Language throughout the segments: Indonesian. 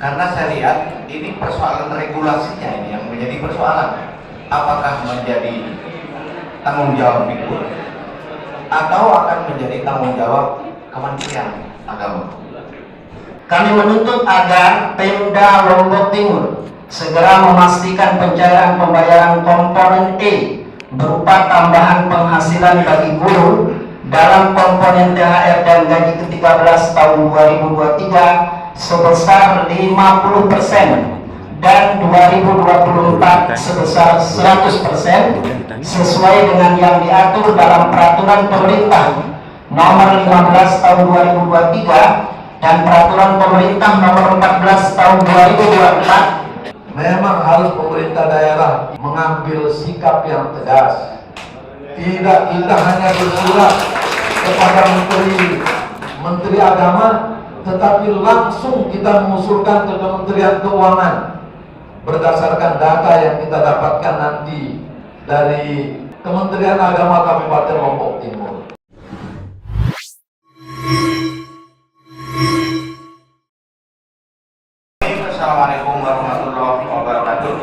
Karena saya lihat ini persoalan regulasinya ini yang menjadi persoalan. Apakah menjadi tanggung jawab Figur atau akan menjadi tanggung jawab Kementerian Agama? Kami menuntut agar Pemda Lombok Timur segera memastikan pencairan pembayaran komponen E berupa tambahan penghasilan bagi guru dalam komponen THR dan gaji ke-13 tahun 2023 sebesar 50% dan 2024 sebesar 100% sesuai dengan yang diatur dalam Peraturan Pemerintah Nomor 15 Tahun 2023 dan Peraturan Pemerintah Nomor 14 Tahun 2024. Memang harus pemerintah daerah mengambil sikap yang tegas. Tidak kita hanya bersurat kepada Menteri Agama, tetapi langsung kita mengusulkan ke Kementerian Keuangan berdasarkan data yang kita dapatkan nanti dari Kementerian Agama Kabupaten Lombok Timur. Assalamualaikum warahmatullahi wabarakatuh.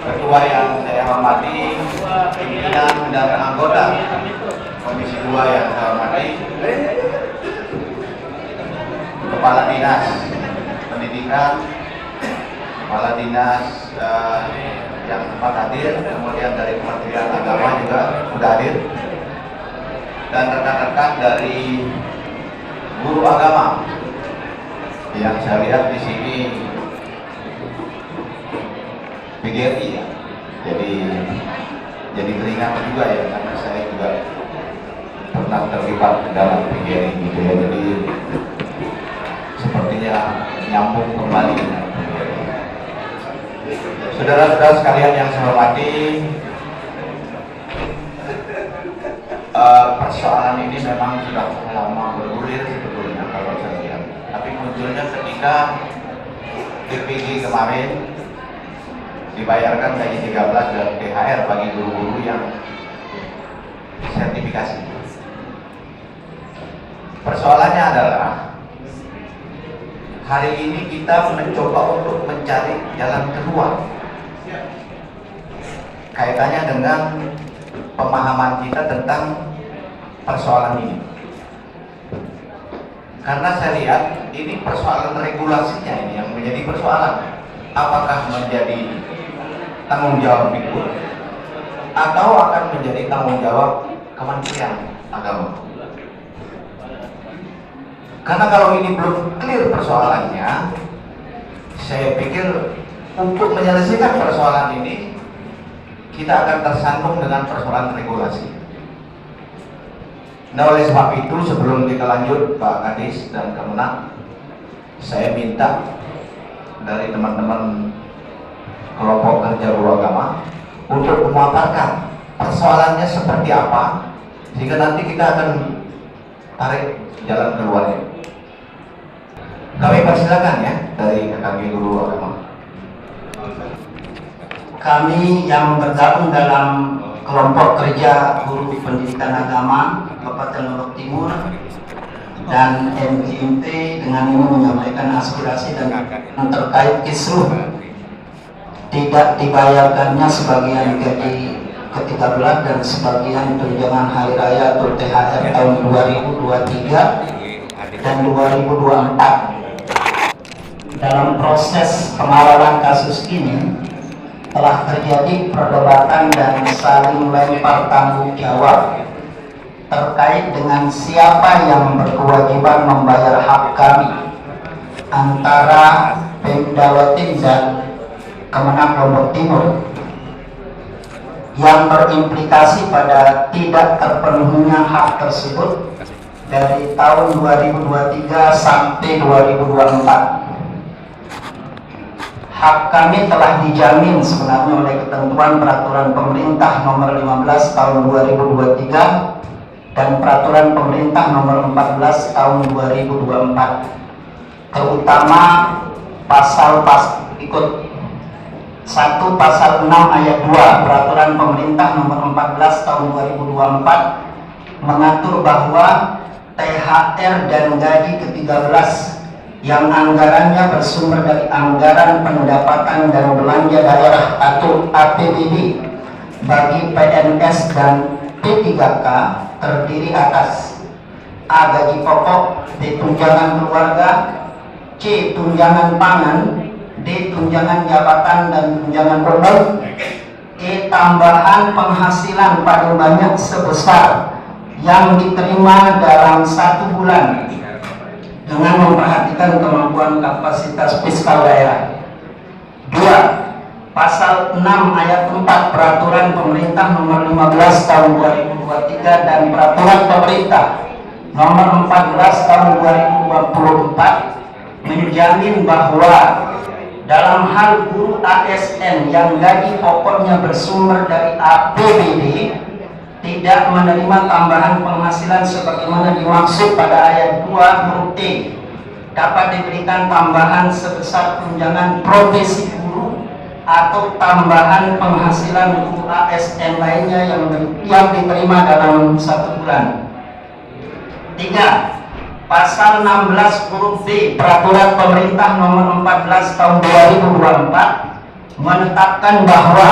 Ketua yang saya hormati, pimpinan dan anggota Komisi 2 yang saya hormati, Kepala Dinas Pendidikan, Kepala Dinas yang sempat hadir, kemudian dari Kementerian Agama juga sudah hadir, dan rekan-rekan dari guru agama yang saya lihat di sini PGRI ya. Jadi teringat juga ya, karena saya juga pernah terlibat dalam PGRI gitu ya. Jadi sepertinya nyambung kembali dengan PGRI. Saudara-saudara sekalian yang saya hormati, persoalan ini memang sudah lama bergulir sebetulnya kalau saya lihat, tapi munculnya ketika PPG kemarin dibayarkan gaji 13 dan THR bagi guru-guru yang sertifikasi. Persoalannya adalah hari ini kita mencoba untuk mencari jalan keluar kaitannya dengan pemahaman kita tentang persoalan ini. Karena saya lihat ini persoalan regulasinya ini yang menjadi persoalan. Apakah menjadi tanggung jawab Figur atau akan menjadi tanggung jawab Kementerian Agama? Karena kalau ini belum clear persoalannya, saya pikir untuk menyelesaikan persoalan ini kita akan tersandung dengan persoalan regulasi. Nah, oleh sebab itu sebelum kita lanjut Pak Kadis dan Kemenak, saya minta dari teman-teman kelompok kerja guru agama untuk memaparkan persoalannya seperti apa, sehingga nanti kita akan tarik jalan keluarnya. Kami persilakan ya dari kami guru agama. Kami yang bergabung dalam kelompok kerja guru pendidikan agama Kabupaten Lombok Timur dan MGMT dengan ini menyampaikan aspirasi dan terkait kisruh tidak dibayarkannya sebagian gaji ke-13 dan sebagian tunjangan hari raya atau THR tahun 2023 dan 2024. Dalam proses pengawalan kasus ini telah terjadi perdebatan dan saling lempar tanggung jawab terkait dengan siapa yang berkewajiban membayar hak kami antara Pemda Lombok dan Kemenak Lombok Timur, yang berimplikasi pada tidak terpenuhinya hak tersebut dari tahun 2023 sampai 2024. Hak kami telah dijamin sebenarnya oleh ketentuan Peraturan Pemerintah Nomor 15 Tahun 2023 dan Peraturan Pemerintah Nomor 14 Tahun 2024, terutama ikut 1 Pasal 6 Ayat 2 Peraturan Pemerintah Nomor 14 Tahun 2024 mengatur bahwa THR dan gaji ke-13 yang anggarannya bersumber dari anggaran pendapatan dan belanja daerah atau APBD bagi PNS dan P3K terdiri atas A. Gaji pokok, B. Tunjangan keluarga, C. Tunjangan pangan, D. Tunjangan jabatan dan tunjangan umum, E. Tambahan penghasilan paling banyak sebesar yang diterima dalam 1 bulan dengan memperhatikan kemampuan kapasitas fiskal daerah. 2. Pasal 6 ayat 4 Peraturan Pemerintah Nomor 15 Tahun 2023 dan Peraturan Pemerintah Nomor 14 Tahun 2024 menjamin bahwa dalam hal guru ASN yang gaji pokoknya bersumber dari APBD tidak menerima tambahan penghasilan sebagaimana dimaksud pada ayat 2 huruf E, dapat diberikan tambahan sebesar tunjangan profesi guru atau tambahan penghasilan guru ASN lainnya yang diterima dalam 1 bulan. 3. Pasal 16 huruf B Peraturan Pemerintah Nomor 14 Tahun 2024 menetapkan bahwa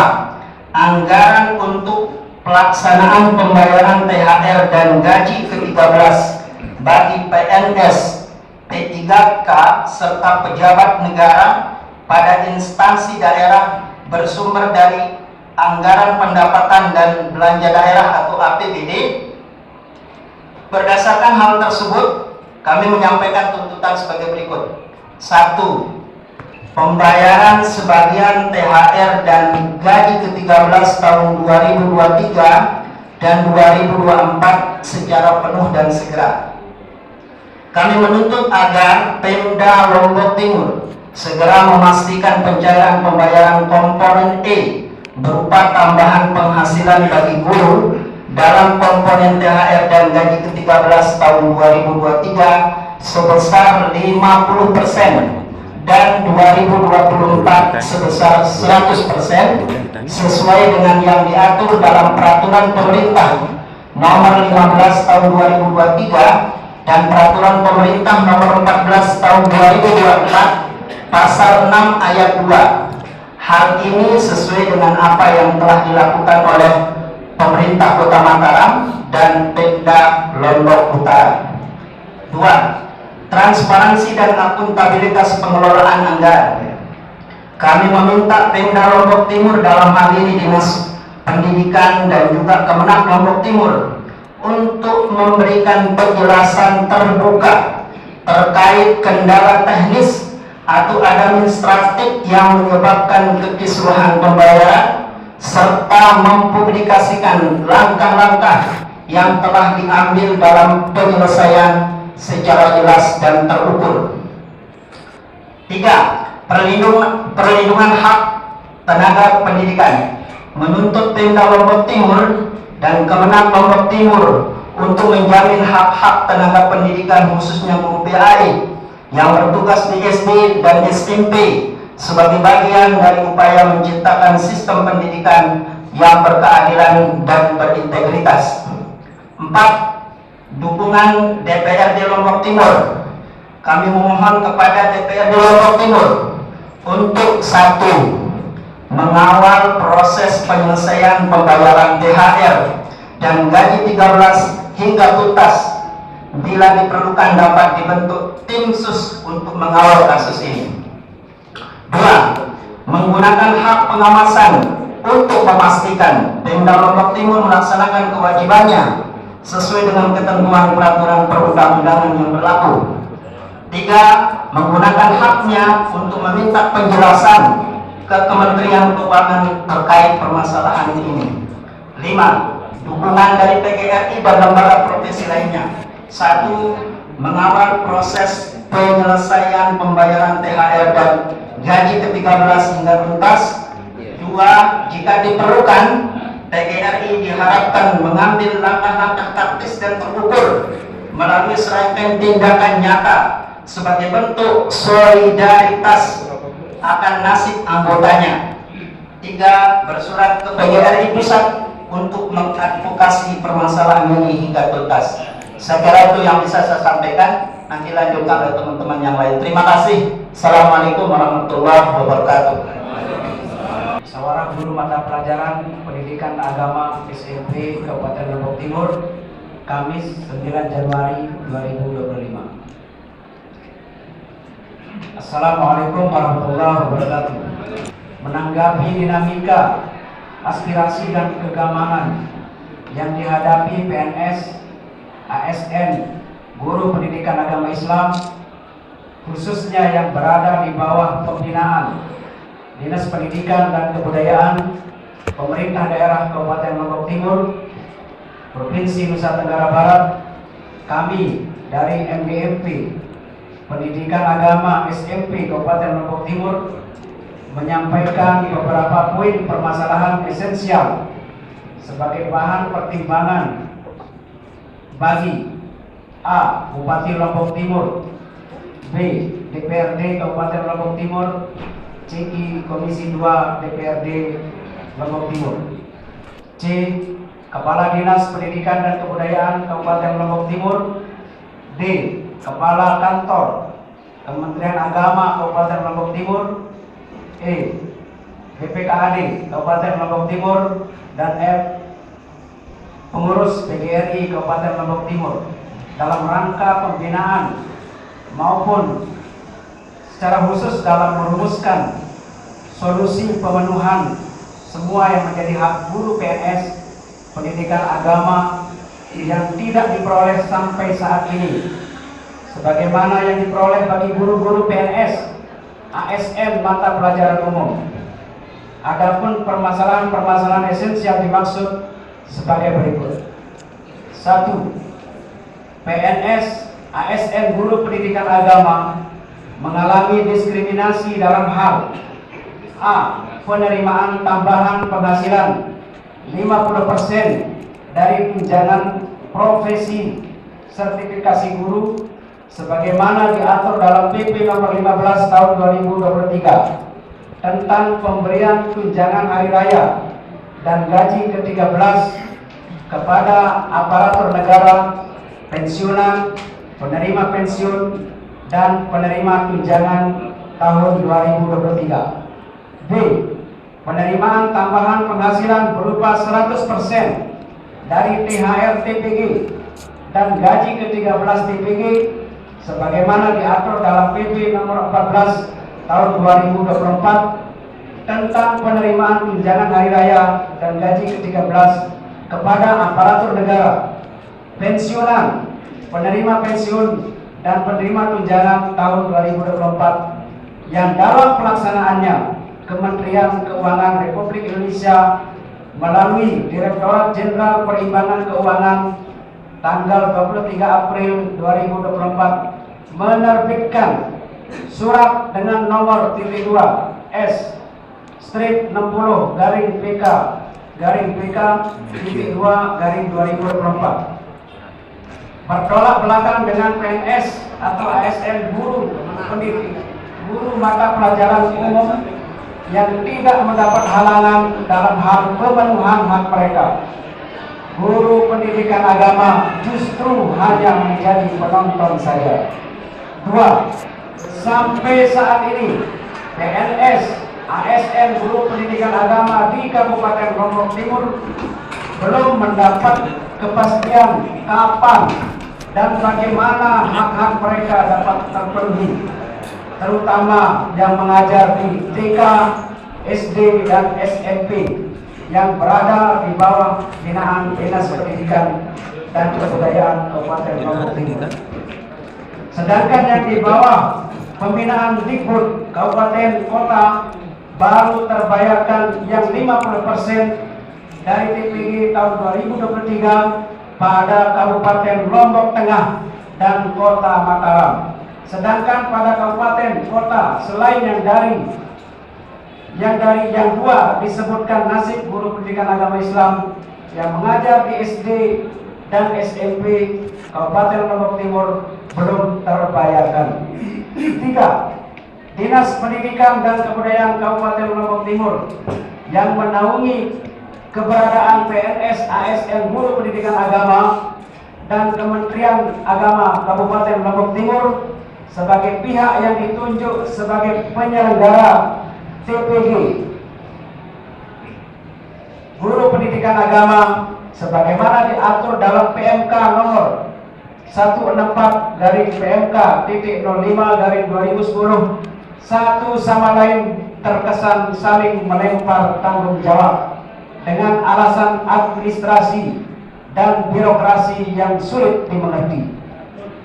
anggaran untuk pelaksanaan pembayaran THR dan gaji ke-13 bagi PNS, P3K serta pejabat negara pada instansi daerah bersumber dari anggaran pendapatan dan belanja daerah atau APBD. Berdasarkan hal tersebut, kami menyampaikan tuntutan sebagai berikut. 1. Pembayaran sebagian THR dan gaji ke-13 tahun 2023 dan 2024 secara penuh dan segera. Kami menuntut agar Pemda Lombok Timur segera memastikan pencairan pembayaran komponen E berupa tambahan penghasilan bagi guru dalam komponen THR dan gaji ke-13 tahun 2023 sebesar 50% dan 2024 sebesar 100% sesuai dengan yang diatur dalam Peraturan Pemerintah Nomor 15 Tahun 2023 dan Peraturan Pemerintah Nomor 14 Tahun 2024 Pasal 6 Ayat 2. Hal ini sesuai dengan apa yang telah dilakukan oleh Pemerintah Kota Mataram dan Pemda Lombok Utara. 2. Transparansi dan akuntabilitas pengelolaan anggaran. Kami meminta Pemda Lombok Timur dalam hal ini Dinas Pendidikan dan juga Kemenak Lombok Timur untuk memberikan penjelasan terbuka terkait kendala teknis atau administratif yang menyebabkan kekisruhan pembayaran serta mempublikasikan langkah-langkah yang telah diambil dalam penyelesaian secara jelas dan terukur. 3. Perlindungan hak tenaga pendidikan. Menuntut Pemda Lombok Timur dan Kemenak Lombok Timur untuk menjamin hak-hak tenaga pendidikan khususnya guru PAI yang bertugas di SD dan SMP sebagai bagian dari upaya menciptakan sistem pendidikan yang berkeadilan dan berintegritas. 4. Dukungan DPRD Lombok Timur. Kami memohon kepada DPRD Lombok Timur untuk 1. Mengawal proses penyelesaian pembayaran THR dan gaji 13 hingga tuntas. Bila diperlukan dapat dibentuk tim sus untuk mengawal kasus ini. 2. Menggunakan hak pengawasan untuk memastikan Pemda Lombok Timur melaksanakan kewajibannya sesuai dengan ketentuan peraturan perundang-undangan yang berlaku. 3. Menggunakan haknya untuk meminta penjelasan ke Kementerian Keuangan terkait permasalahan ini. 5. Dukungan dari PGRI dan lembaga profesi lainnya. 1. Mengawal proses penyelesaian pembayaran THR dan gaji ke-13 hingga tuntas. 2. Jika diperlukan, PGRI diharapkan mengambil langkah-langkah taktis dan terukur melalui serangkaian tindakan nyata sebagai bentuk solidaritas akan nasib anggotanya. 3. Bersurat ke PGRI Pusat untuk mengadvokasi permasalahan ini hingga tuntas. Saya kira itu yang bisa saya sampaikan. Nanti lanjutkan oleh teman-teman yang lain. Terima kasih. Assalamualaikum warahmatullahi wabarakatuh. Musyawarah Guru Mata Pelajaran Pendidikan Agama SMP Kabupaten Lombok Timur, Kamis 9 Januari 2025. Assalamualaikum warahmatullahi wabarakatuh. Menanggapi dinamika, aspirasi dan kegamangan yang dihadapi PNS, ASN, guru pendidikan agama Islam, khususnya yang berada di bawah pembinaan Dinas Pendidikan dan Kebudayaan Pemerintah Daerah Kabupaten Lombok Timur, Provinsi Nusa Tenggara Barat, kami dari MGMP Pendidikan Agama SMP Kabupaten Lombok Timur menyampaikan beberapa poin permasalahan esensial sebagai bahan pertimbangan bagi A. Bupati Lombok Timur, B. DPRD Kabupaten Lombok Timur, C. Komisi 2 DPRD Lombok Timur, C. Kepala Dinas Pendidikan dan Kebudayaan Kabupaten Lombok Timur, D. Kepala Kantor Kementerian Agama Kabupaten Lombok Timur, E. BPKAD Kabupaten Lombok Timur, dan F. Pengurus PGRI Kabupaten Lombok Timur dalam rangka pembinaan maupun secara khusus dalam merumuskan solusi pemenuhan semua yang menjadi hak guru PNS pendidikan agama yang tidak diperoleh sampai saat ini, sebagaimana yang diperoleh bagi guru-guru PNS ASN mata pelajaran umum. Adapun permasalahan-permasalahan esensial dimaksud sebagai berikut. 1. PNS ASN guru pendidikan agama mengalami diskriminasi dalam hal A. Penerimaan tambahan penghasilan 50% dari tunjangan profesi sertifikasi guru sebagaimana diatur dalam PP nomor 15 tahun 2023 tentang pemberian tunjangan hari raya dan gaji ke-13 kepada aparatur negara, pensiunan, penerima pensiun, dan penerima tunjangan tahun 2023. B. Penerimaan tambahan penghasilan berupa 100% dari THR TPG dan gaji ke-13 TPG sebagaimana diatur dalam PP nomor 14 tahun 2024 tentang penerimaan tunjangan hari raya dan gaji ke-13 kepada aparatur negara, pensiunan, penerima pensiun, dan penerima tunjangan tahun 2024 yang dalam pelaksanaannya Kementerian Keuangan Republik Indonesia melalui Direktorat Jenderal Perimbangan Keuangan tanggal 23 April 2024 menerbitkan surat dengan nomor 2 S strip 60 garing PK garing PK 2 garing 2024 bertolak belakang dengan PNS atau ASN guru pendidik guru mata pelajaran umum yang tidak mendapat halangan dalam hal pemenuhan hak mereka. Guru pendidikan agama justru hanya menjadi penonton saja. 2. Sampai saat ini PNS ASN guru pendidikan agama di Kabupaten Lombok Timur belum mendapat kepastian kapan dan bagaimana hak-hak mereka dapat terpenuhi, terutama yang mengajar di TK, SD, dan SMP yang berada di bawah binaan Dinas Pendidikan dan Kebudayaan Kabupaten Lombok Timur. Sedangkan yang di bawah pembinaan Dikbud Kabupaten Kota baru terbayarkan yang 50% dari TPG tahun 2023 pada Kabupaten Lombok Tengah dan Kota Mataram. Sedangkan pada kabupaten kota selain yang dua disebutkan nasib guru pendidikan agama Islam yang mengajar di SD dan SMP Kabupaten Lombok Timur belum terbayarkan. 3. Dinas Pendidikan dan Kebudayaan Kabupaten Lombok Timur yang menaungi keberadaan PNS ASN guru pendidikan agama dan Kementerian Agama Kabupaten Lombok Timur sebagai pihak yang ditunjuk sebagai penyelenggara TPG Guru Pendidikan Agama sebagaimana diatur dalam PMK nomor 164/PMK.05/2010 satu sama lain terkesan saling melempar tanggung jawab dengan alasan administrasi dan birokrasi yang sulit dimengerti.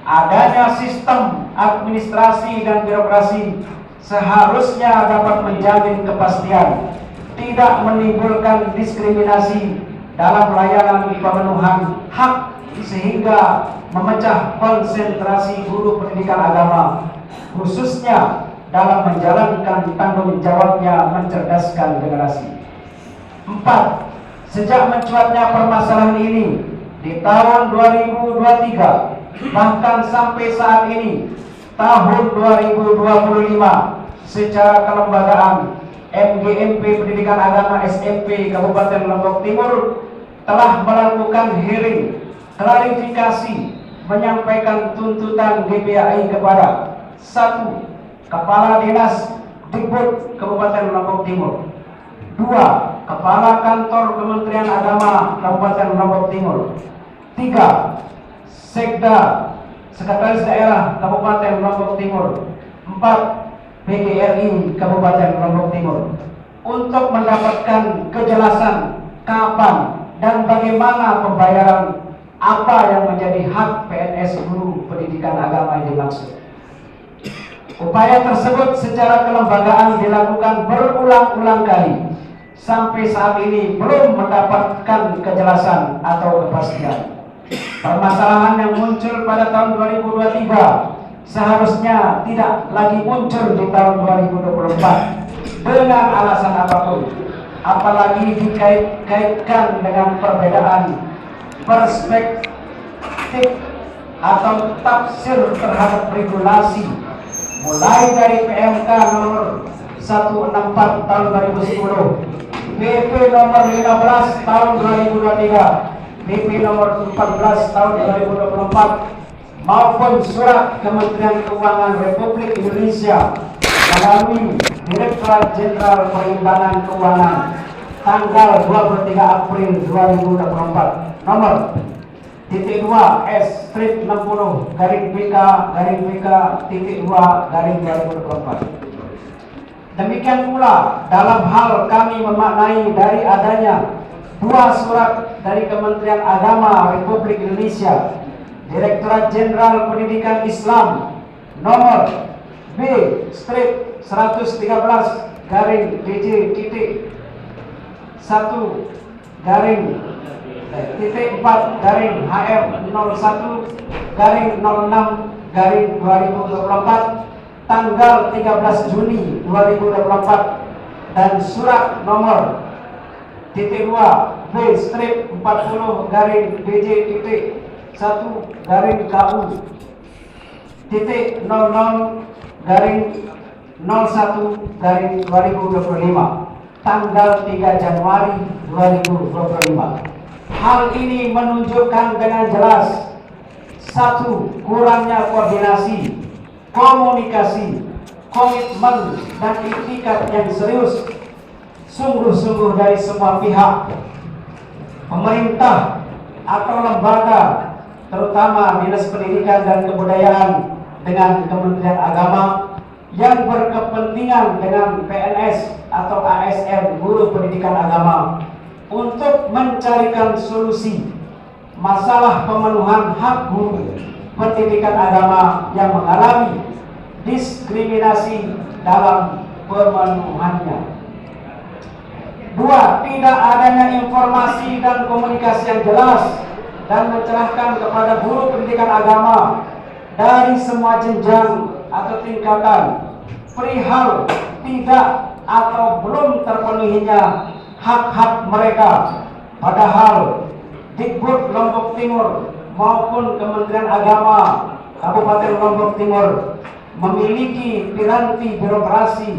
Adanya sistem administrasi dan birokrasi seharusnya dapat menjamin kepastian, tidak menimbulkan diskriminasi dalam layanan pemenuhan hak sehingga memecah konsentrasi guru pendidikan agama, khususnya dalam menjalankan tanggung jawabnya mencerdaskan generasi. 4. Sejak mencuatnya permasalahan ini di tahun 2023 bahkan sampai saat ini tahun 2025 secara kelembagaan MGMP Pendidikan Agama SMP Kabupaten Lombok Timur telah melakukan hearing klarifikasi menyampaikan tuntutan GPAI kepada 1. Kepala Dinas Dikbud Kabupaten Lombok Timur, 2. Kepala Kantor Kementerian Agama Kabupaten Lombok Timur, 3. Sekda Sekretaris Daerah Kabupaten Lombok Timur, 4. PGRI Kabupaten Lombok Timur untuk mendapatkan kejelasan kapan dan bagaimana pembayaran apa yang menjadi hak PNS guru pendidikan agama yang dimaksud. Upaya tersebut secara kelembagaan dilakukan berulang-ulang kali sampai saat ini belum mendapatkan kejelasan atau kepastian. Permasalahan yang muncul pada tahun 2023 seharusnya tidak lagi muncul di tahun 2024 dengan alasan apapun, apalagi dikait-kaitkan dengan perbedaan perspektif atau tafsir terhadap regulasi mulai dari PMK nomor 164 tahun 2010, PP nomor 15 tahun 2023, PP nomor 14 tahun 2024 maupun surat Kementerian Keuangan Republik Indonesia melalui Direktorat Jenderal Perimbangan Keuangan tanggal 23 April 2024 nomor titik 2 S strip 60 garing BK titik 2 garing 2024. Demikian pula dalam hal kami memaknai dari adanya dua surat dari Kementerian Agama Republik Indonesia, Direktorat Jenderal Pendidikan Islam nomor B strip 113 garing DJ titik 1 garing titik 4 garing HR 01 garing 06 garing 2024 tanggal 13 Juni 2024 dan surat nomor titik 2 B strip 40 garing BJ titik 1 garing KU titik 00 garing 01 garing 2025 tanggal 3 Januari 2025. Hal ini menunjukkan dengan jelas 1. Kurangnya koordinasi, komunikasi, komitmen dan itikat yang serius sungguh-sungguh dari semua pihak, pemerintah atau lembaga, terutama Dinas Pendidikan dan Kebudayaan dengan Kementerian Agama yang berkepentingan dengan PNS atau ASN guru pendidikan agama untuk mencarikan solusi masalah pemenuhan hak guru pendidikan agama yang mengalami diskriminasi dalam pemenuhannya. 2. Tidak adanya informasi dan komunikasi yang jelas dan mencerahkan kepada guru pendidikan agama dari semua jenjang atau tingkatan perihal tidak atau belum terpenuhinya hak-hak mereka, padahal Dikbud Lombok Timur maupun Kementerian Agama Kabupaten Lombok Timur memiliki piranti birokrasi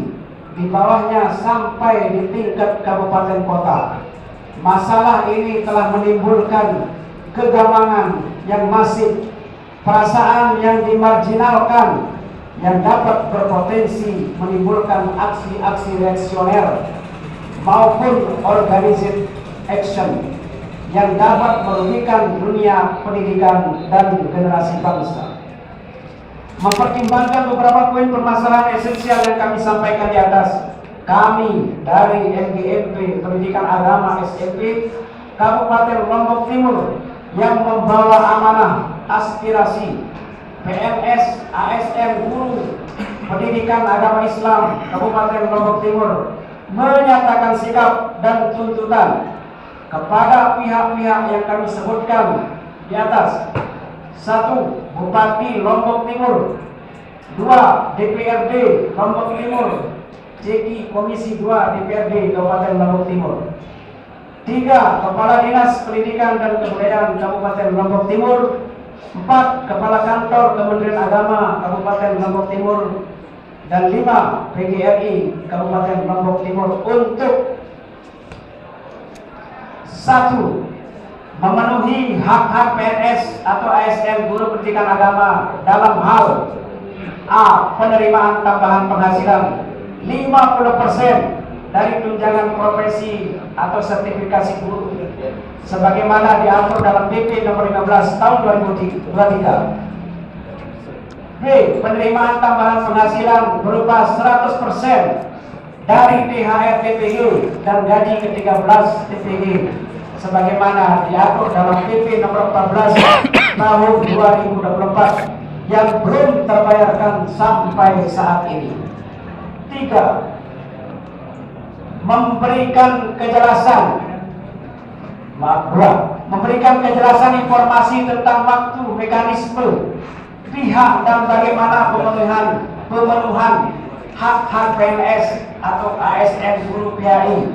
di bawahnya sampai di tingkat kabupaten kota. Masalah ini telah menimbulkan kegamangan yang masif, perasaan yang dimarginalkan yang dapat berpotensi menimbulkan aksi-aksi reaksioner maupun organized action yang dapat merugikan dunia pendidikan dan generasi bangsa. Mempertimbangkan beberapa poin permasalahan esensial yang kami sampaikan di atas, kami dari MGMP Pendidikan Agama SMP Kabupaten Lombok Timur yang membawa amanah aspirasi PNS ASN Guru Pendidikan Agama Islam Kabupaten Lombok Timur menyatakan sikap dan tuntutan kepada pihak-pihak yang kami sebutkan di atas. 1. Bupati Lombok Timur. 2. DPRD Lombok Timur, CEKI Komisi 2 DPRD Kabupaten Lombok Timur. 3. Kepala Dinas Pendidikan dan Kebudayaan Kabupaten Lombok Timur. 4. Kepala Kantor Kementerian Agama Kabupaten Lombok Timur. Dan 5. PGRI Kabupaten Lombok Timur untuk 1. Memenuhi hak-hak PNS atau ASN Guru Pendidikan Agama dalam hal A. Penerimaan tambahan penghasilan 50% dari tunjangan profesi atau sertifikasi guru sebagaimana diatur dalam PP nomor 15 tahun 2023. B. Penerimaan tambahan penghasilan berupa 100% dari THR TPG dan gaji ke-13 TPG sebagaimana diatur dalam PP nomor 14 tahun 2024 yang belum terbayarkan sampai saat ini. 3. Memberikan kejelasan informasi tentang waktu, mekanisme, pihak dan bagaimana pemenuhan hak-hak PNS atau ASN guru PAI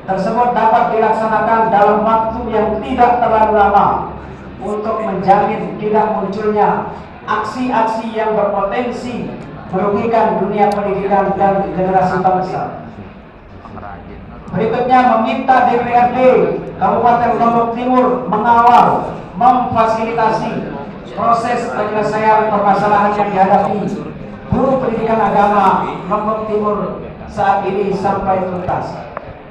tersebut dapat dilaksanakan dalam waktu yang tidak terlalu lama untuk menjamin tidak munculnya aksi-aksi yang berpotensi merugikan dunia pendidikan dan generasi bangsa. Berikutnya meminta DPRD Kabupaten Lombok Timur mengawal, memfasilitasi proses penyelesaian permasalahan yang dihadapi guru pendidikan agama Lombok Timur saat ini sampai tuntas.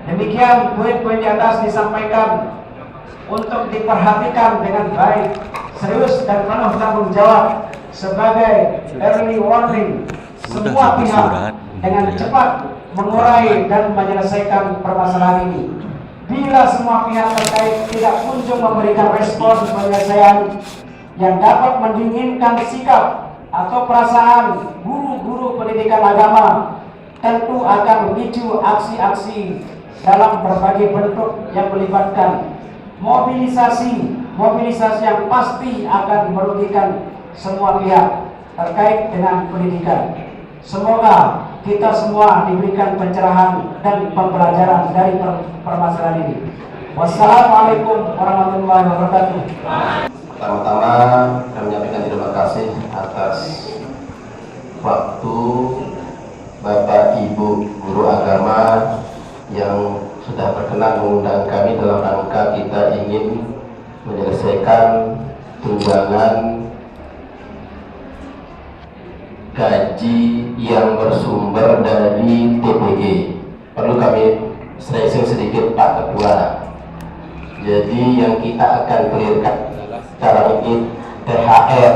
Demikian poin-poin di atas disampaikan untuk diperhatikan dengan baik, serius dan penuh tanggung jawab sebagai early warning semua pihak dengan cepat mengurai dan menyelesaikan permasalahan ini. Bila semua pihak terkait tidak kunjung memberikan respon penyelesaian yang dapat mendinginkan sikap atau perasaan guru-guru pendidikan agama, tentu akan memicu aksi-aksi dalam berbagai bentuk yang melibatkan mobilisasi yang pasti akan merugikan semua pihak terkait dengan pendidikan. Semoga kita semua diberikan pencerahan dan pembelajaran dari permasalahan ini. Wassalamualaikum warahmatullahi wabarakatuh. Pertama-tama kami menyampaikan terima kasih atas waktu Bapak Ibu guru agama yang sudah berkenan mengundang kami dalam rangka kita ingin menyelesaikan tunjangan gaji yang bersumber dari TPG. Perlu kami stressing sedikit Pak Ketua. Jadi yang kita akan clearkan sekarang ini THR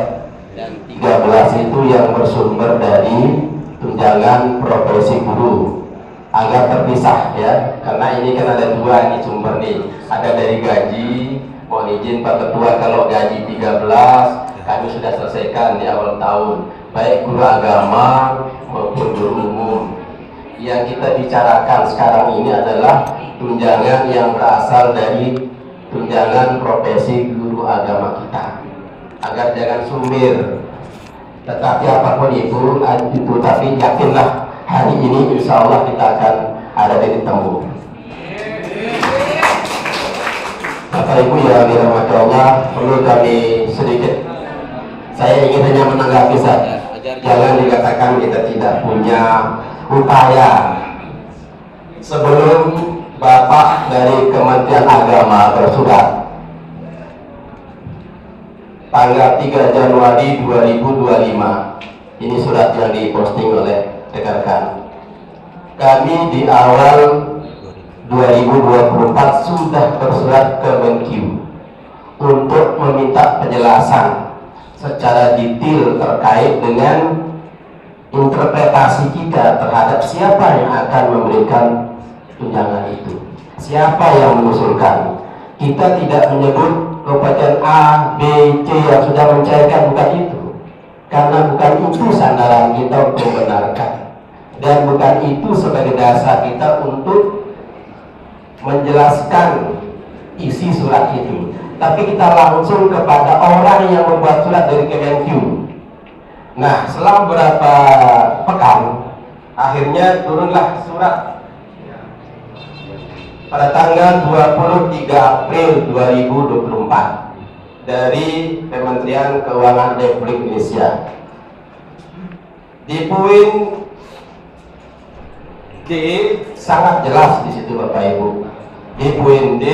dan 13 itu yang bersumber dari tunjangan profesi guru agar terpisah ya, karena ini kan ada dua nih sumber nih, ada dari gaji. Mohon izin Pak Ketua, kalau gaji 13 kami sudah selesaikan di awal tahun, baik guru agama maupun guru umum. Yang kita bicarakan sekarang ini adalah tunjangan yang berasal dari tunjangan profesi guru agama kita, agar jangan sumir. Tetapi apapun itu, tapi yakinlah hari ini insya Allah kita akan ada titik temu. Bapak Ibu yang dirahmati Allah, perlu kami sedikit, saya ingin hanya menanggapi saja, jangan dikatakan kita tidak punya upaya. Sebelum Bapak dari Kementerian Agama bersurat tanggal 3 Januari 2025. Ini surat yang diposting oleh rekan-rekan. Kami di awal 2024 sudah bersurat ke Menkyu untuk meminta penjelasan secara detail terkait dengan interpretasi kita terhadap siapa yang akan memberikan tunjangan itu, siapa yang mengusulkan. Kita tidak menyebut kabupaten A, B, C yang sudah mencairkan, bukan itu, karena bukan itu sandaran kita untuk membenarkan, dan bukan itu sebagai dasar kita untuk menjelaskan isi surat itu. Tapi kita langsung kepada orang yang membuat surat dari Kemenkyu. Nah, selang beberapa pekan, akhirnya turunlah surat pada tanggal 23 April 2024 dari Kementerian Keuangan Republik Indonesia. Di poin D sangat jelas di situ Bapak Ibu. Di poin D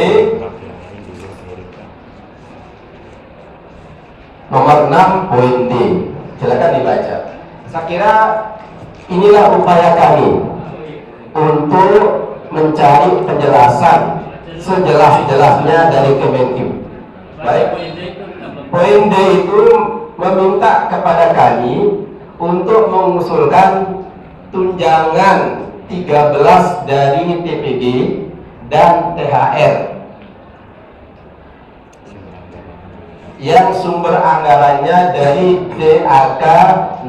nomor 6 poin D, silakan dibaca. Saya kira inilah upaya kami untuk mencari penjelasan sejelas-jelasnya dari Kemenkyu. Baik, poin D itu meminta kepada kami untuk mengusulkan tunjangan 13 dari TPG dan THR yang sumber anggarannya dari DAK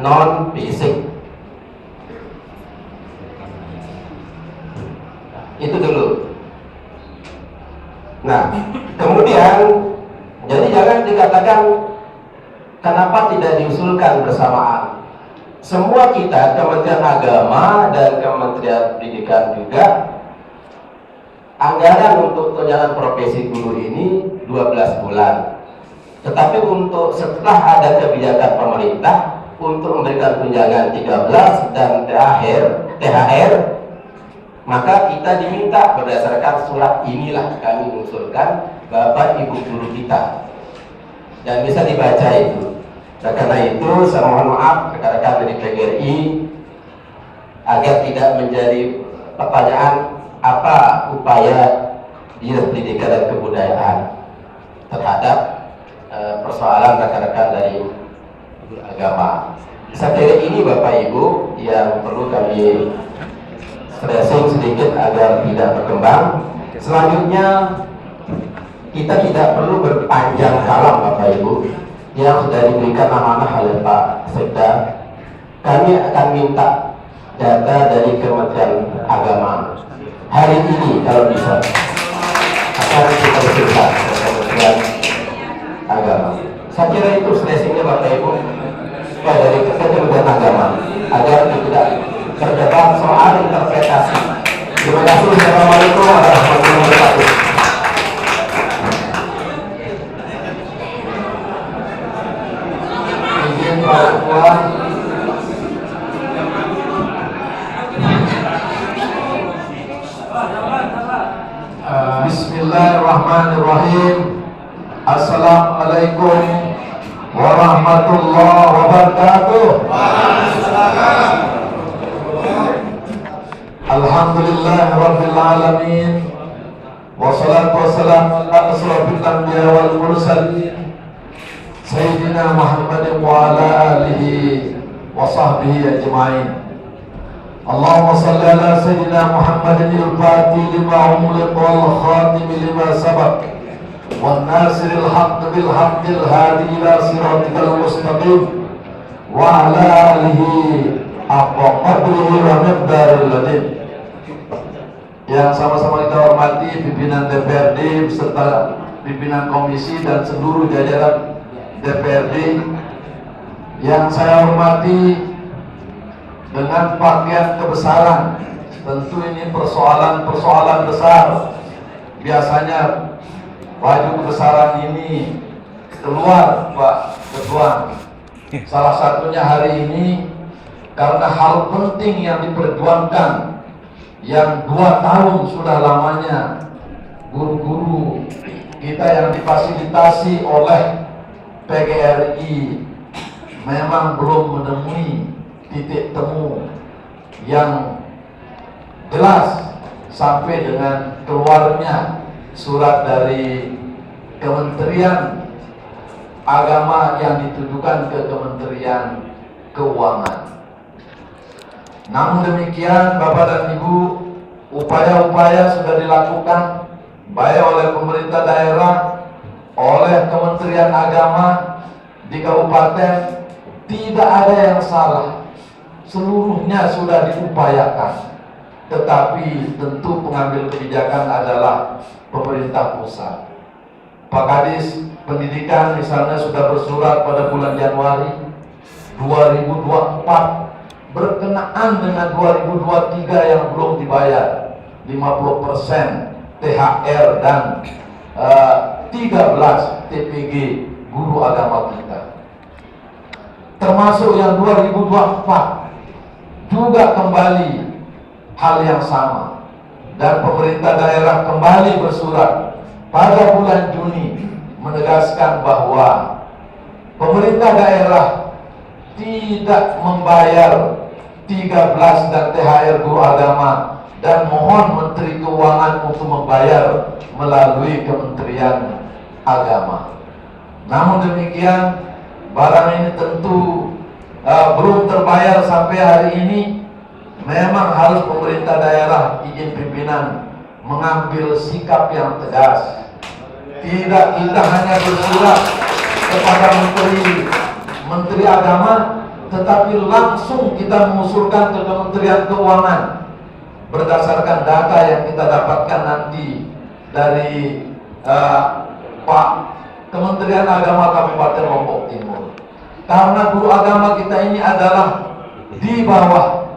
non fisik. Itu dulu. Nah, kemudian jadi jangan dikatakan kenapa tidak diusulkan bersamaan. Semua kita, Kementerian Agama dan Kementerian Pendidikan juga, anggaran untuk tunjangan profesi guru ini 12 bulan. Tetapi untuk setelah ada kebijakan pemerintah untuk memberikan tunjangan 13 dan THR, maka kita diminta berdasarkan surat inilah kami mengusulkan Bapak Ibu guru kita, dan bisa dibaca itu. Dan karena itu saya mohon maaf rekan-rekan dari PGRI agar tidak menjadi pertanyaan apa upaya Dinas Pendidikan dan Kebudayaan terhadap persoalan rekan-rekan dari agama. Saya kira ini Bapak Ibu yang perlu kami stressing sedikit agar tidak berkembang. Selanjutnya kita tidak perlu berpanjang kalam Bapak Ibu yang sudah diberikan amanah oleh Pak Sekda. Kami akan minta data dari Kementerian Agama hari ini kalau bisa akan kita usulkan ke Kementerian Agama. Saya kira itu stressingnya Bapak Ibu dari Kementerian Agama agar tidak terjebak soal interpretasi. Terima kasih. Assalamualaikum warahmatullahi wabarakatuh. Izin Pak Puan. Bismillahirrahmanirrahim. Assalamualaikum warahmatullahi wabarakatuh. Alhamdulillah Rabbil Alamin, wassalatu wassalamu ala asrafil anbiya wal mursalin Sayyidina Muhammadin wa ala alihi wa sahbihi ajma'in. Allahumma salli ala Sayyidina Muhammadin al-Fatih lima umuliq wal khatim lima sabak wal nasiril haqq bil haqqil hadi ila siratikal mustaqim wa ala alihi haqqa qadrihi wa miqdaril ladin. Yang sama-sama kita hormati pimpinan DPRD beserta pimpinan komisi dan seluruh jajaran DPRD yang saya hormati dengan pakaian kebesaran. Tentu ini persoalan besar. Biasanya baju kebesaran ini keluar Pak Ketua. Salah satunya hari ini karena hal penting yang diperjuangkan yang 2 tahun sudah lamanya guru-guru kita yang difasilitasi oleh PGRI memang belum menemui titik temu yang jelas sampai dengan keluarnya surat dari Kementerian Agama yang ditujukan ke Kementerian Keuangan. Namun demikian, Bapak dan Ibu, upaya-upaya sudah dilakukan baik oleh pemerintah daerah, oleh Kementerian Agama di kabupaten. Tidak ada yang salah, seluruhnya sudah diupayakan. Tetapi tentu pengambil kebijakan adalah pemerintah pusat. Pak Kadis Pendidikan misalnya sudah bersurat pada bulan Januari 2024 berkenaan dengan 2023 yang belum dibayar 50% THR dan 13 TPG guru agama kita. Termasuk yang 2024 juga kembali hal yang sama, dan pemerintah daerah kembali bersurat pada bulan Juni menegaskan bahwa pemerintah daerah tidak membayar 13 dan THR guru agama dan mohon Menteri Keuangan untuk membayar melalui Kementerian Agama. Namun demikian, barang ini tentu belum terbayar sampai hari ini. Memang harus pemerintah daerah, izin pimpinan, mengambil sikap yang tegas. Tidak kita hanya bersurat kepada Menteri Agama, tetapi langsung kita mengusulkan ke Kementerian Keuangan berdasarkan data yang kita dapatkan nanti dari Pak Kementerian Agama Kabupaten Lombok Timur. Karena guru agama kita ini adalah di bawah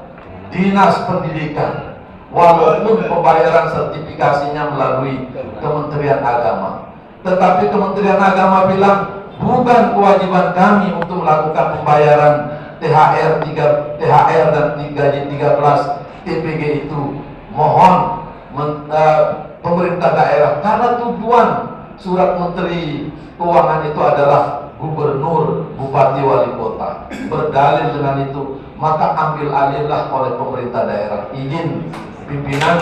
Dinas Pendidikan, walaupun pembayaran sertifikasinya melalui Kementerian Agama. Tetapi Kementerian Agama bilang bukan kewajiban kami untuk melakukan pembayaran THR dan gaji 13 TPG itu. Mohon pemerintah daerah, karena tujuan surat Menteri Keuangan itu adalah gubernur, bupati, wali kota. Berdalil dengan itu, maka ambil alihlah oleh pemerintah daerah. Izin pimpinan,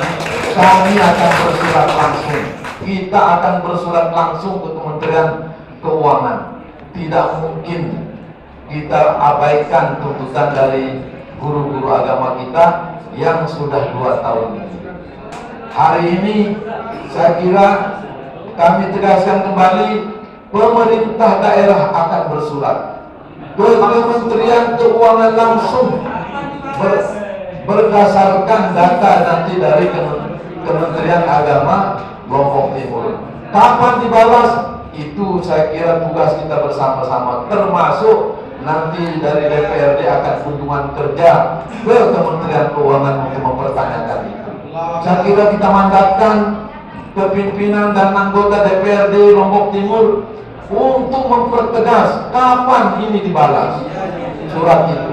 kami akan bersurat langsung. Kita akan bersurat langsung ke Kementerian Keuangan. Tidak mungkin kita abaikan tuntutan dari guru-guru agama kita yang sudah 2 tahun ini. Hari ini saya kira kami tegaskan kembali, pemerintah daerah akan bersurat ke Kementerian Keuangan langsung berdasarkan data nanti dari Kementerian Agama Lombok Timur. Kapan dibalas? Itu saya kira tugas kita bersama-sama, termasuk nanti dari DPRD akan kunjungan kerja ke Kementerian Keuangan untuk mempertanyakan itu. Saya kira kita mandatkan kepimpinan dan anggota DPRD Lombok Timur untuk mempertegas kapan ini dibalas surat itu.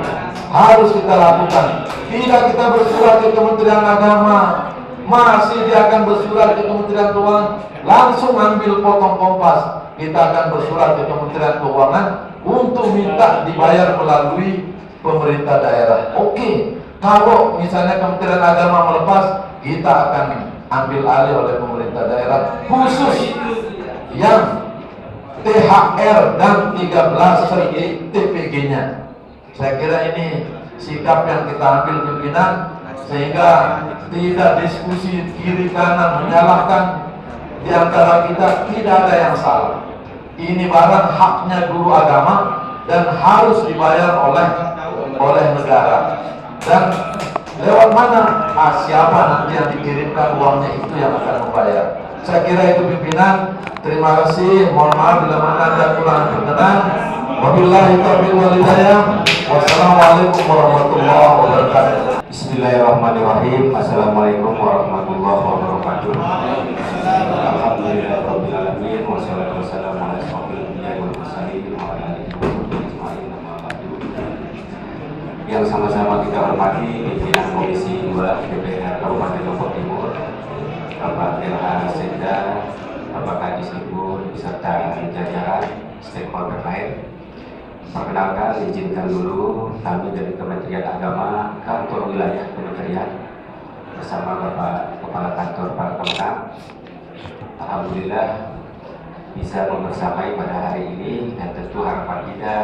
Harus kita lakukan. Tidak kita bersurat ke Kementerian Agama, masih dia akan bersurat ke Kementerian Keuangan, langsung ambil potong kompas. Kita akan bersurat ke Kementerian Keuangan untuk minta dibayar melalui pemerintah daerah. Oke, kalau misalnya Kementerian Agama melepas, kita akan ambil alih oleh pemerintah daerah, khusus yang THR dan 13 TPG-nya. Saya kira ini sikap yang kita ambil pimpinan, sehingga tidak diskusi kiri kanan menyalahkan di antara kita. Tidak ada yang salah. Ini barang haknya guru agama dan harus dibayar oleh negara. Dan lewat mana? Siapa nanti yang dikirimkan uangnya itu yang akan membayar. Saya kira itu pimpinan. Terima kasih. Mohon maaf bila mana ada kurang berkenan. Wabillahi taufiq wal hidayah. Wassalamualaikum warahmatullahi wabarakatuh. Bismillahirrahmanirrahim. Assalamualaikum warahmatullahi wabarakatuh. Alhamdulillahirabbil alamin wassalatu wassalamu ala asyrofil anbiya'i wal mursalin wa ala alihi wa sahbihi ajma'in, amma ba'du. Yang sama-sama kita hormati pimpinan Komisi 2 DPR Kabupaten Lombok Timur, Bapak LH Sekda, Bapak Kadis Ibu beserta jajaran, stakeholder lain. Perkenalkan, izinkan dulu kami dari Kementerian Agama, Kantor Wilayah Kementerian, bersama Bapak Kepala Kantor Pak Kemenang. Alhamdulillah bisa membersamai pada hari ini, dan tentu harapan kita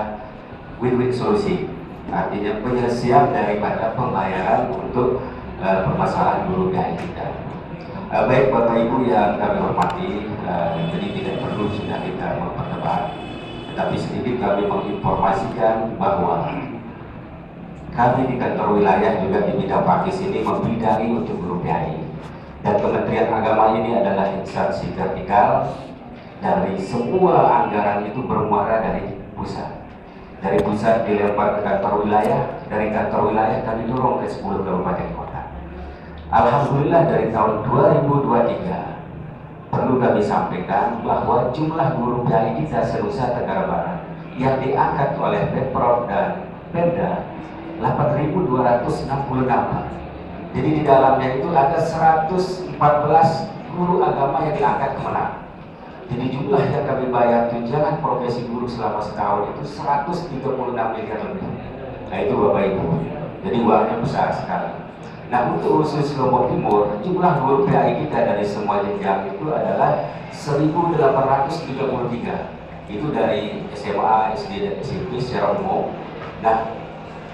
win-win solusi, artinya penyelesaian daripada pembayaran untuk permasalahan guru PAI kita. Baik Bapak Ibu yang kami hormati, jadi tidak perlu sudah kita memperdebat, tetapi sedikit kami menginformasikan bahwa kami di kantor wilayah juga di bidang pakis ini membidangi untuk guru PAI, dan Kementerian Agama ini adalah instansi vertikal. Dari semua anggaran itu bermuara dari pusat. Dari pusat dilempar ke kantor wilayah, dari kantor wilayah kami dorong ke 10 kabupaten kota. Alhamdulillah dari tahun 2023 perlu kami sampaikan bahwa jumlah guru PAI kita se-Nusa Tenggara Barat yang diangkat oleh Pemprov dan Pemda 8.266. Jadi di dalamnya itu ada 114 guru agama yang diangkat kemenang. Jadi jumlah yang kami bayar tunjangan profesi guru selama setahun itu 136 miliar lebih. Nah itu Bapak Ibu, jadi uangnya besar sekali. Nah untuk khusus Lombok Timur, jumlah guru PAI kita dari semua jenjang itu adalah 1.833. Itu dari SMA, SD, dan SMP secara umum. Nah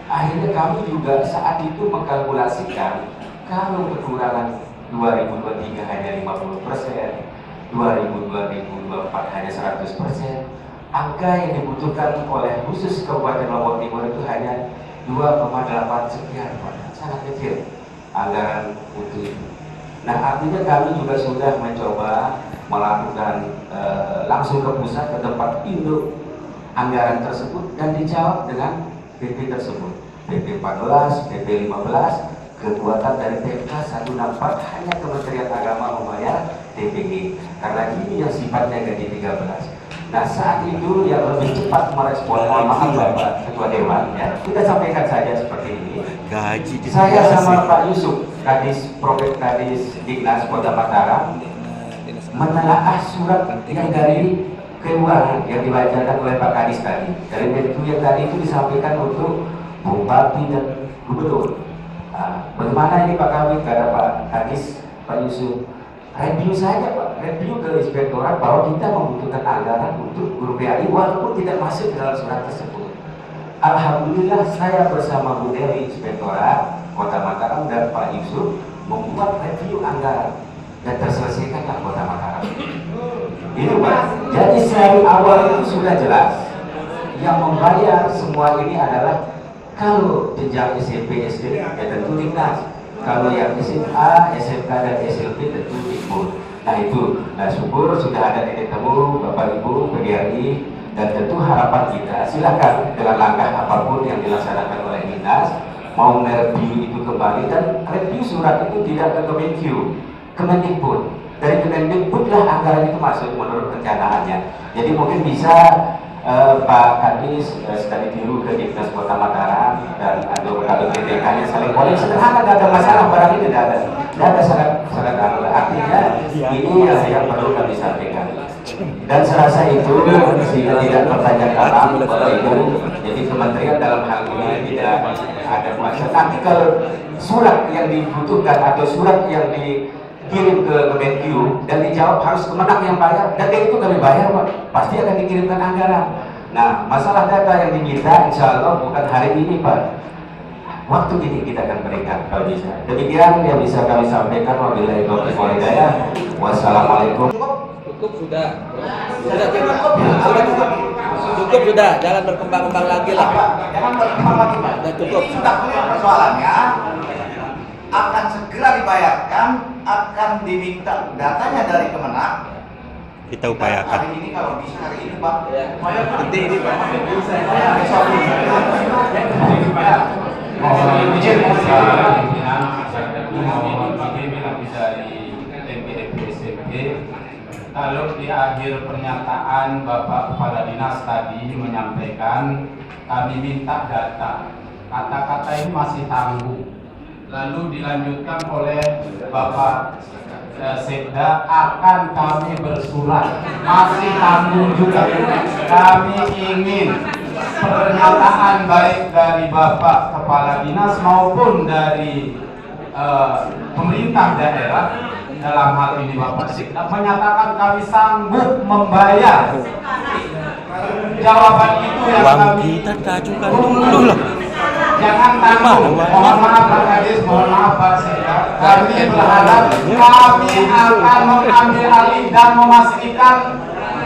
akhirnya kami juga saat itu mengkalkulasikan kalau kekurangan 2023 hanya 50%, 2024 hanya 100%, angka yang dibutuhkan oleh khusus Kabupaten Lombok Timur itu hanya 2,8 sekian, sangat kecil anggaran untuk itu. Nah artinya kami juga sudah mencoba melakukan langsung ke pusat, ke tempat induk anggaran tersebut, dan dijawab dengan PP tersebut, PP 14, PP 15, kekuatan dari PK 164 hanya Kementerian Agama membayar TPG, karena ini yang sifatnya gaji 13. Nah saat itu yang lebih cepat merespon, maaf Bapak Ketua Dewan, ya, kita sampaikan saja seperti ini. Saya sama Pak Yusuf, Kadis Diknas Kota Mataram, menelaah surat yang dari kelurahan yang dibacakan oleh Pak Kadis tadi. Dari itu yang tadi itu disampaikan untuk Bupati dan Gubernur. Bagaimana ini Pak Kabit, kata Pak Kadis, Pak Yusuf, review saja Pak, review ke inspektorat bahwa kita membutuhkan anggaran untuk guru PAI walaupun tidak masuk dalam surat tersebut. Alhamdulillah saya bersama Bu Dewi inspektorat Kota Mataram dan Pak Yusuf membuat review anggaran dan terselesaikanlah Kota Mataram. Itu Pak. Jadi dari awal itu sudah jelas yang membayar semua ini adalah kalau jenjang SMP, SD, ya tentu Diknas. Kalau yang SMA, SMK, dan SLB tentu Dikbud. Nah itu, nah syukur sudah ada titik temu Bapak Ibu, PGRI, dan tentu harapan kita silakan dengan langkah apapun yang dilaksanakan oleh Dinas, mau mereview itu kembali, dan review surat itu tidak ke Kemenkyu, Kemendikbud. Dari Kemendikbud lah anggaran itu masuk menurut rencanaannya. Jadi mungkin bisa Pak Kadis sekali tiru ke Diknas Kota Mataram dan kalau PTK-nya saling boleh sederhana, tidak ada masalah, barang ini tidak ada sangat artinya ini yang perlu kami sampaikan. Dan serasa itu sehingga tidak pertanyaan itu, jadi kementerian dalam hal ini tidak ada masalah. Nanti kalau surat yang dibutuhkan atau surat yang dikirim ke Kemenkyu dan dijawab harus Kemenang yang bayar, data itu kami bayar Pak, pasti akan dikirimkan anggaran. Nah masalah data yang diminta insya Allah bukan hari ini Pak, waktu ini kita akan berikan kalau bisa. Demikian yang bisa kami sampaikan. Wabillahi taufiq wal hidayah. Wassalamualaikum. Cukup sudah sudah, jangan berkembang-kembang lagi lah. Jangan berkembang lagi Pak. Sudah cukup. Sudah clear persoalannya, akan segera dibayarkan, akan diminta datanya dari Kemenang. Kita upayakan. Hari ini kalau bisa hari ini Pak. Nanti ini Pak. Mohon izin pimpinan dari MPFB SMP. Kalau di akhir pernyataan Bapak Kepala Dinas tadi menyampaikan kami minta data, kata-kata ini masih tangguh. Lalu dilanjutkan oleh Bapak Sekda akan kami bersurat, masih tanggung juga. Kami ingin pernyataan baik dari Bapak Kepala Dinas maupun dari pemerintah daerah, dalam hal ini Bapak Sekda, menyatakan kami sanggup membayar. Jawaban itu yang Uang kami kita ajukan dulu lah. jangan tanggung. Mohon maaf Pak Kadis, mohon maaf Pak Sekda. Kami berharap kami akan mengambil alih dan memastikan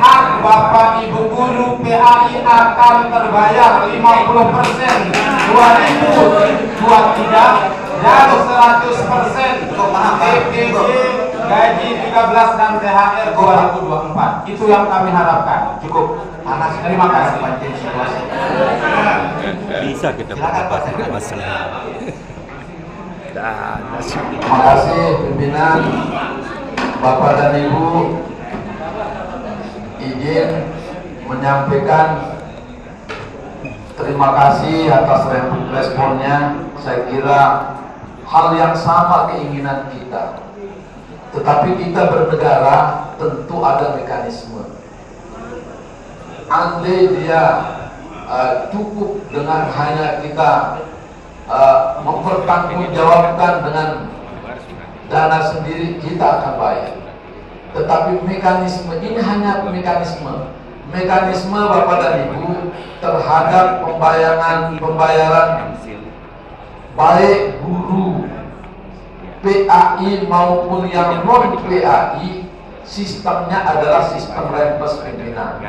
hak Bapak Ibu guru PAI akan terbayar 50% 2023 dan 100% TPG gaji 13 dan THR 2024. Itu yang kami harapkan. Cukup. Panas. Terima kasih. Bisa kita berdebat masalah. Terima kasih pimpinan, Bapak dan Ibu. Izin menyampaikan terima kasih atas responnya. Saya kira hal yang sama keinginan kita, tetapi kita bernegara tentu ada mekanisme. Andai dia cukup dengan hanya kita mempertanggungjawabkan dengan dana sendiri, kita akan bayar. Tetapi mekanisme ini hanya mekanisme Bapak dan Ibu terhadap pembayaran baik guru PAI maupun yang non PAI, sistemnya adalah sistem rempes pimpinan.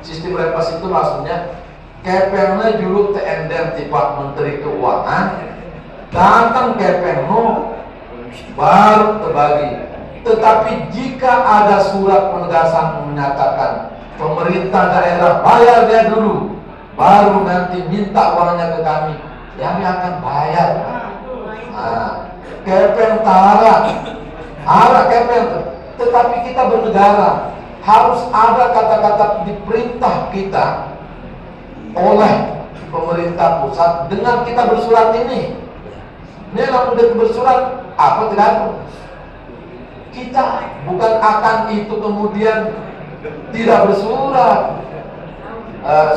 Sistem rempes itu maksudnya kepengnya dulu TNDM tipe Menteri Keuangan, datang kepengmu baru terbagi. Tetapi jika ada surat penegasan menyatakan pemerintah daerah bayar dia dulu, baru nanti minta uangnya ke kami akan bayar. Nah, kepeng arah kepeng, tetapi kita bernegara harus ada kata-kata diperintah kita oleh pemerintah pusat dengan kita bersurat ini. Ini lalu udah bersurat apa tidak? Kita bukan akan itu kemudian tidak bersurat.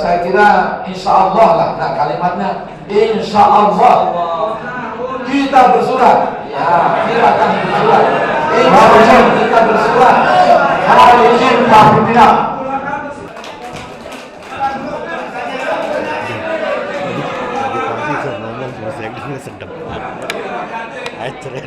Saya kira insya Allah lah. Nah kalimatnya insya Allah kita bersurat. Ya, kita akan bersurat. Insya Allah kita bersurat. Kalau izin Pak Pimpinan. Sedap. Acara